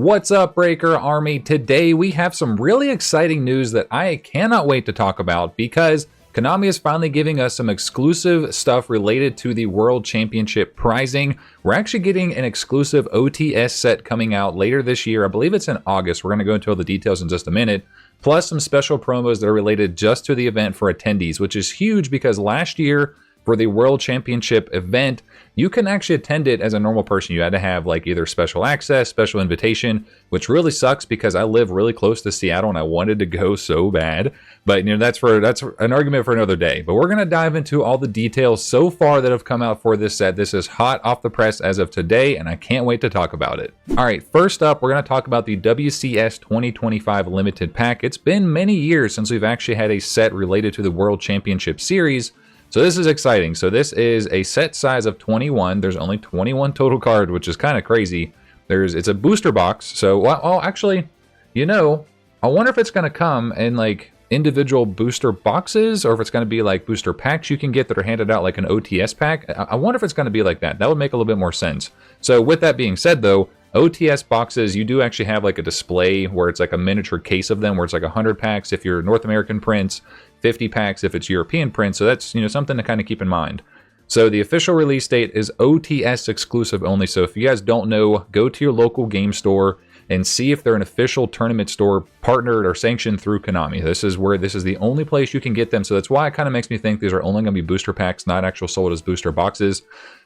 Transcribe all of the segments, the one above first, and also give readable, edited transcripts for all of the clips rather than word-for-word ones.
What's up, Breaker Army? Today we have some really exciting news that I cannot wait to talk about because Konami is finally giving us some exclusive stuff related to the World Championship prizing. We're actually getting an exclusive OTS set coming out later this year. I believe it's in August. We're going to go into all the details in just a minute. Plus some special promos that are related just to the event for attendees, which is huge because last year for the World Championship event, you can actually attend it as a normal person. You had to have like either special access, special invitation, which really sucks because I live really close to Seattle and I wanted to go so bad. But you know, that's an argument for another day. But we're going to dive into all the details so far that have come out for this set. This is hot off the press as of today, and I can't wait to talk about it. All right, first up, we're going to talk about the WCS 2025 Limited Pack. It's been many years since we've actually had a set related to the World Championship Series. So this is exciting. So this is a set size of 21. There's only 21 total cards, which is kind of crazy. It's a booster box. So, well, actually, you know, I wonder if it's going to come in like individual booster boxes or if it's going to be like booster packs you can get that are handed out like an OTS pack. I wonder if it's going to be like that. That would make a little bit more sense. So with that being said, though, OTS boxes, you do actually have like a display where it's like a miniature case of them, where it's like 100 packs if you're North American prints, 50 packs if it's European prints. So that's, you know, something to kind of keep in mind. So the official release date is OTS exclusive only. So if you guys don't know, go to your local game store and see if they're an official tournament store partnered or sanctioned through Konami. This is the only place you can get them. So that's why it kind of makes me think these are only going to be booster packs, not actual sold as booster boxes,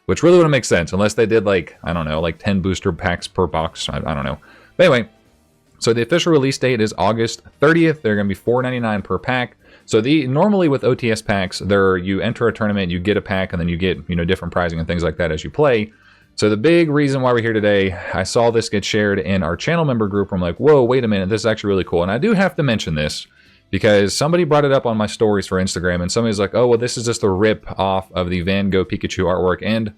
which really wouldn't make sense unless they did like, I don't know, like 10 booster packs per box. I don't know. But anyway, so the official release date is August 30th. They're going to be $4.99 per pack. So normally with OTS packs, you enter a tournament, you get a pack, and then you get, you know, different prizing and things like that as you play. So the big reason why we're here today, I saw this get shared in our channel member group. I'm like, whoa, wait a minute, this is actually really cool. And I do have to mention this because somebody brought it up on my stories for Instagram, and somebody's like, oh, well, this is just a rip off of the Van Gogh Pikachu artwork. And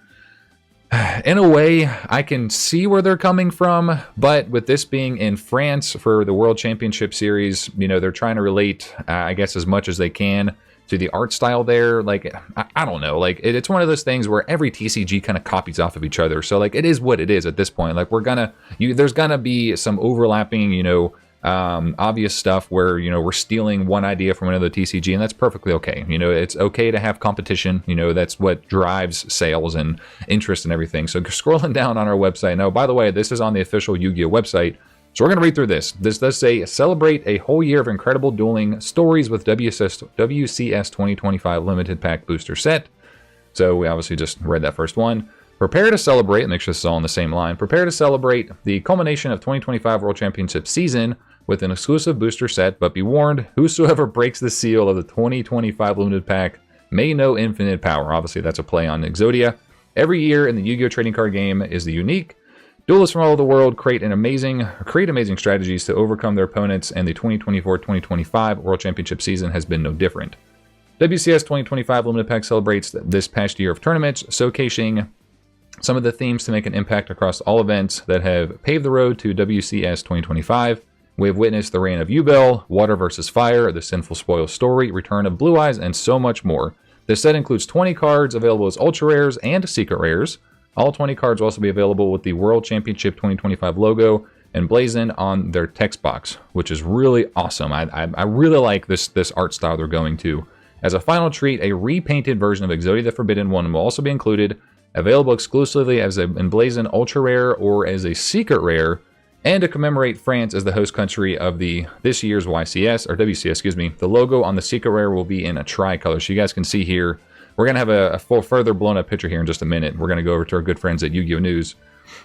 in a way, I can see where they're coming from, but with this being in France for the World Championship Series, you know, they're trying to relate, I guess, as much as they can to the art style there. Like, I don't know, like, it's one of those things where every TCG kind of copies off of each other. So, like, it is what it is at this point. Like, there's gonna be some overlapping, you know, obvious stuff where, you know, we're stealing one idea from another TCG, and that's perfectly okay. You know, it's okay to have competition. You know, that's what drives sales and interest and everything. So scrolling down on our website. Now, by the way, this is on the official Yugioh website. So we're going to read through this. This does say, celebrate a whole year of incredible dueling stories with WCS 2025 Limited Pack Booster Set. So we obviously just read that first one. Prepare to celebrate, make sure this is all on the same line. Prepare to celebrate the culmination of 2025 World Championship season with an exclusive booster set, but be warned, whosoever breaks the seal of the 2025 Limited Pack may know infinite power. Obviously, that's a play on EXODIA. Every year in the Yu-Gi-Oh! Trading card game is the unique. Duelists from all over the world create amazing strategies to overcome their opponents, and the 2024-2025 World Championship season has been no different. WCS 2025 Limited Pack celebrates this past year of tournaments, showcasing some of the themes to make an impact across all events that have paved the road to WCS 2025. We have witnessed the reign of Yubel, Water vs. Fire, the Sinful Spoil story, Return of Blue Eyes, and so much more. This set includes 20 cards available as Ultra Rares and Secret Rares. All 20 cards will also be available with the World Championship 2025 logo emblazoned on their text box, which is really awesome. I really like this art style they're going to. As a final treat, a repainted version of EXODIA the Forbidden One will also be included, available exclusively as an emblazoned Ultra Rare or as a Secret Rare. And to commemorate France as the host country of this year's WCS, excuse me, the logo on the Secret Rare will be in a tricolor. So you guys can see here, we're going to have a full further blown up picture here in just a minute. We're going to go over to our good friends at Yu-Gi-Oh! News.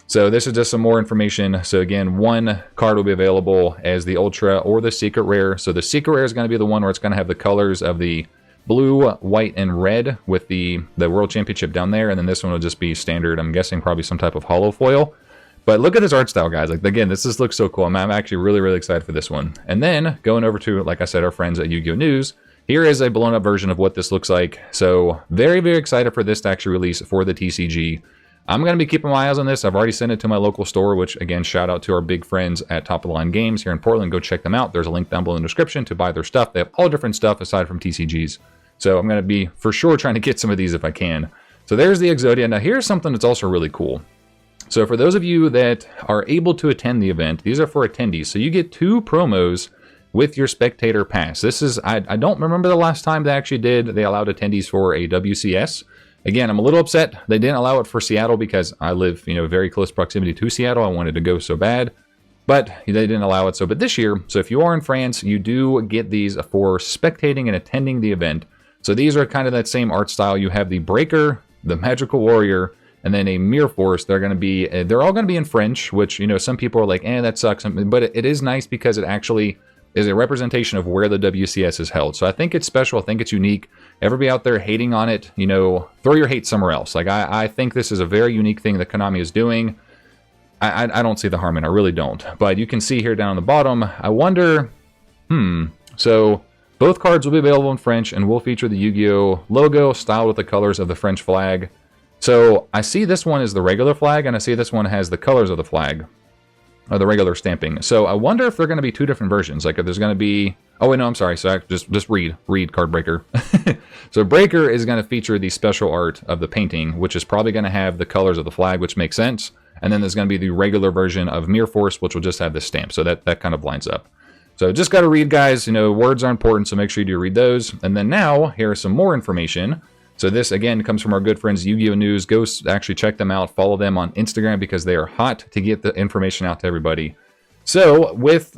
So this is just some more information. So again, one card will be available as the Ultra or the Secret Rare. So the Secret Rare is going to be the one where it's going to have the colors of the blue, white, and red with the World Championship down there. And then this one will just be standard, I'm guessing probably some type of holo foil. But look at this art style, guys. Like, again, this just looks so cool. I'm actually really, really excited for this one. And then going over to, like I said, our friends at Yu-Gi-Oh! News, here is a blown up version of what this looks like. So very, very excited for this to actually release for the TCG. I'm going to be keeping my eyes on this. I've already sent it to my local store, which, again, shout out to our big friends at Top of the Line Games here in Portland. Go check them out. There's a link down below in the description to buy their stuff. They have all different stuff aside from TCGs. So I'm going to be, for sure, trying to get some of these if I can. So there's the EXODIA. Now, here's something that's also really cool. So for those of you that are able to attend the event, these are for attendees. So you get 2 promos with your spectator pass. This is, I don't remember the last time they actually did. They allowed attendees for a WCS. Again, I'm a little upset they didn't allow it for Seattle because I live, very close proximity to Seattle. I wanted to go so bad, but they didn't allow it. So, but this year, so if you are in France, you do get these for spectating and attending the event. So these are kind of that same art style. You have the Breaker, the Magical Warrior, and then a Mirror Force. They're all going to be in French, which, some people are like, that sucks. But it is nice because it actually is a representation of where the WCS is held. So I think it's special. I think it's unique. Everybody out there hating on it, throw your hate somewhere else. Like, I think this is a very unique thing that Konami is doing. I don't see the harm in it. I really don't. But you can see here down on the bottom, I wonder, so both cards will be available in French and will feature the Yu-Gi-Oh logo styled with the colors of the French flag. So I see this one is the regular flag, and I see this one has the colors of the flag, or the regular stamping. So I wonder if they're going to be 2 different versions. Like if there's going to be, oh wait, no, I'm sorry. So I just read Cardbreaker. So Breaker is going to feature the special art of the painting, which is probably going to have the colors of the flag, which makes sense. And then there's going to be the regular version of Mirror Force, which will just have this stamp. So that kind of lines up. So just got to read, guys. Words are important, so make sure you do read those. And then now, here is some more information. So this, again, comes from our good friends Yu-Gi-Oh! News. Go actually check them out. Follow them on Instagram because they are hot to get the information out to everybody. So with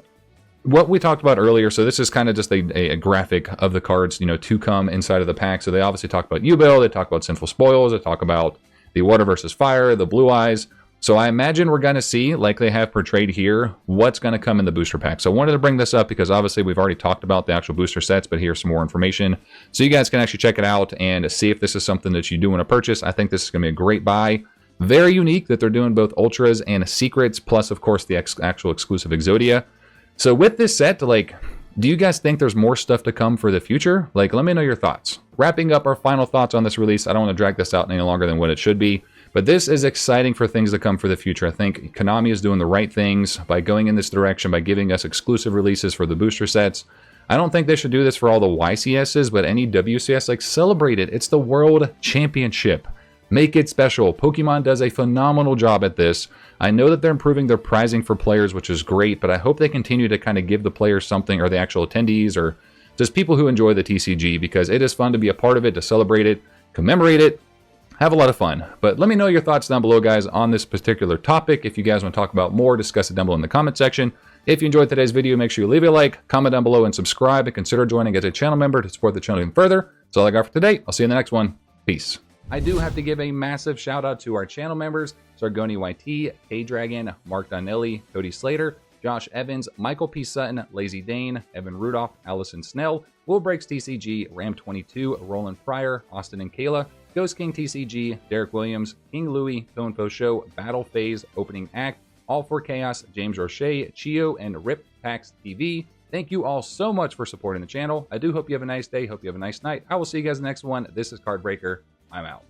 what we talked about earlier, so this is kind of just a graphic of the cards, to come inside of the pack. So they obviously talk about Yu-Gi-Oh! They talk about Sinful Spoils. They talk about the Water versus Fire, the Blue Eyes. So I imagine we're going to see, like they have portrayed here, what's going to come in the booster pack. So I wanted to bring this up because obviously we've already talked about the actual booster sets, but here's some more information. So you guys can actually check it out and see if this is something that you do want to purchase. I think this is going to be a great buy. Very unique that they're doing both Ultras and Secrets, plus of course the actual exclusive Exodia. So with this set, do you guys think there's more stuff to come for the future? Let me know your thoughts. Wrapping up our final thoughts on this release, I don't want to drag this out any longer than what it should be. But this is exciting for things to come for the future. I think Konami is doing the right things by going in this direction, by giving us exclusive releases for the booster sets. I don't think they should do this for all the YCSs, but any WCS, celebrate it. It's the World Championship. Make it special. Pokemon does a phenomenal job at this. I know that they're improving their pricing for players, which is great, but I hope they continue to kind of give the players something, or the actual attendees, or just people who enjoy the TCG, because it is fun to be a part of it, to celebrate it, commemorate it, have a lot of fun. But let me know your thoughts down below, guys, on this particular topic. If you guys want to talk about more, discuss it down below in the comment section. If you enjoyed today's video, make sure you leave a like, comment down below, and subscribe, and consider joining as a channel member to support the channel even further. That's all I got for today. I'll see you in the next one. Peace. I do have to give a massive shout out to our channel members: Sargoni YT, K-Dragon, Mark Donnelly, Cody Slater, Josh Evans, Michael P. Sutton, Lazy Dane, Evan Rudolph, Allison Snell, Will Breaks TCG, Ram22, Roland Pryor, Austin and Kayla, Ghost King TCG, Derek Williams, King Louie, Toenfo Show, Battle Phase, Opening Act, All for Chaos, James Roche, Chio, and Rip Pax TV. Thank you all so much for supporting the channel. I do hope you have a nice day. Hope you have a nice night. I will see you guys in the next one. This is CardBreaker. I'm out.